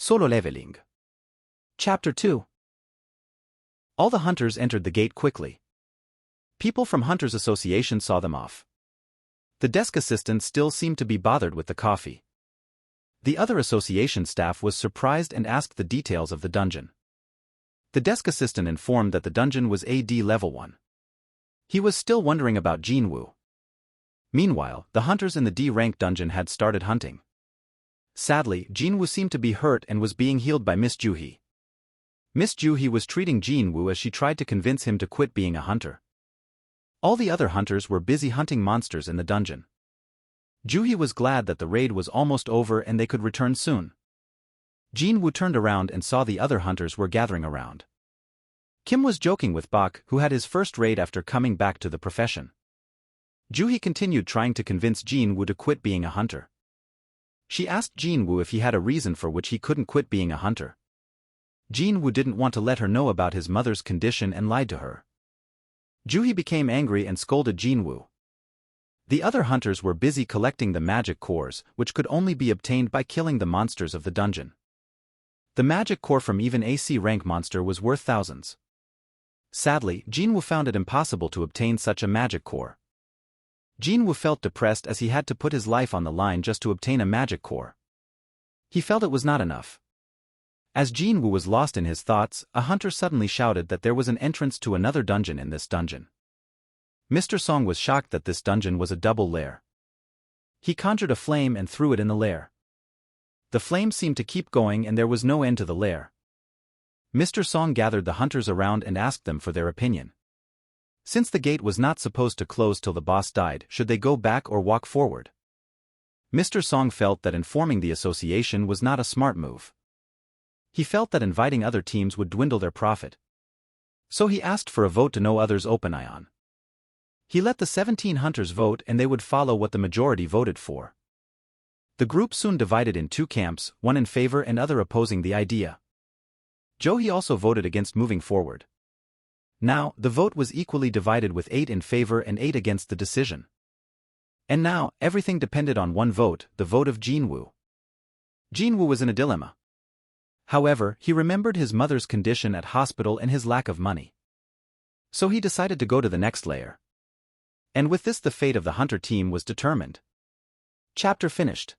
Solo leveling. Chapter 2. All the hunters entered the gate quickly. People from Hunters Association saw them off. The desk assistant still seemed to be bothered with the coffee. The other association staff was surprised and asked the details of the dungeon. The desk assistant informed that the dungeon was AD level 1. He was still wondering about Jin-Woo. Meanwhile, the hunters in the D-rank dungeon had started hunting. Sadly, Jin-Woo seemed to be hurt and was being healed by Miss Juhee. Miss Juhee was treating Jin-Woo as she tried to convince him to quit being a hunter. All the other hunters were busy hunting monsters in the dungeon. Juhee was glad that the raid was almost over and they could return soon. Jin-Woo turned around and saw the other hunters were gathering around. Kim was joking with Bak, who had his first raid after coming back to the profession. Juhee continued trying to convince Jin-Woo to quit being a hunter. She asked Jin-Woo if he had a reason for which he couldn't quit being a hunter. Jin-Woo didn't want to let her know about his mother's condition and lied to her. Juhee became angry and scolded Jin-Woo. The other hunters were busy collecting the magic cores, which could only be obtained by killing the monsters of the dungeon. The magic core from even AC rank monster was worth thousands. Sadly, Jin-Woo found it impossible to obtain such a magic core. Jin-Woo felt depressed as he had to put his life on the line just to obtain a magic core. He felt it was not enough. As Jin-Woo was lost in his thoughts, a hunter suddenly shouted that there was an entrance to another dungeon in this dungeon. Mr. Song was shocked that this dungeon was a double lair. He conjured a flame and threw it in the lair. The flame seemed to keep going and there was no end to the lair. Mr. Song gathered the hunters around and asked them for their opinion. Since the gate was not supposed to close till the boss died, should they go back or walk forward? Mr. Song felt that informing the association was not a smart move. He felt that inviting other teams would dwindle their profit. So he asked for a vote to no others open ion. He let the 17 hunters vote and they would follow what the majority voted for. The group soon divided in two camps, one in favor and other opposing the idea. Juhee also voted against moving forward. Now, the vote was equally divided with 8 in favor and 8 against the decision. And now, everything depended on one vote, the vote of Jin-Woo. Jin-Woo was in a dilemma. However, he remembered his mother's condition at hospital and his lack of money. So he decided to go to the next layer. And with this the fate of the hunter team was determined. Chapter finished.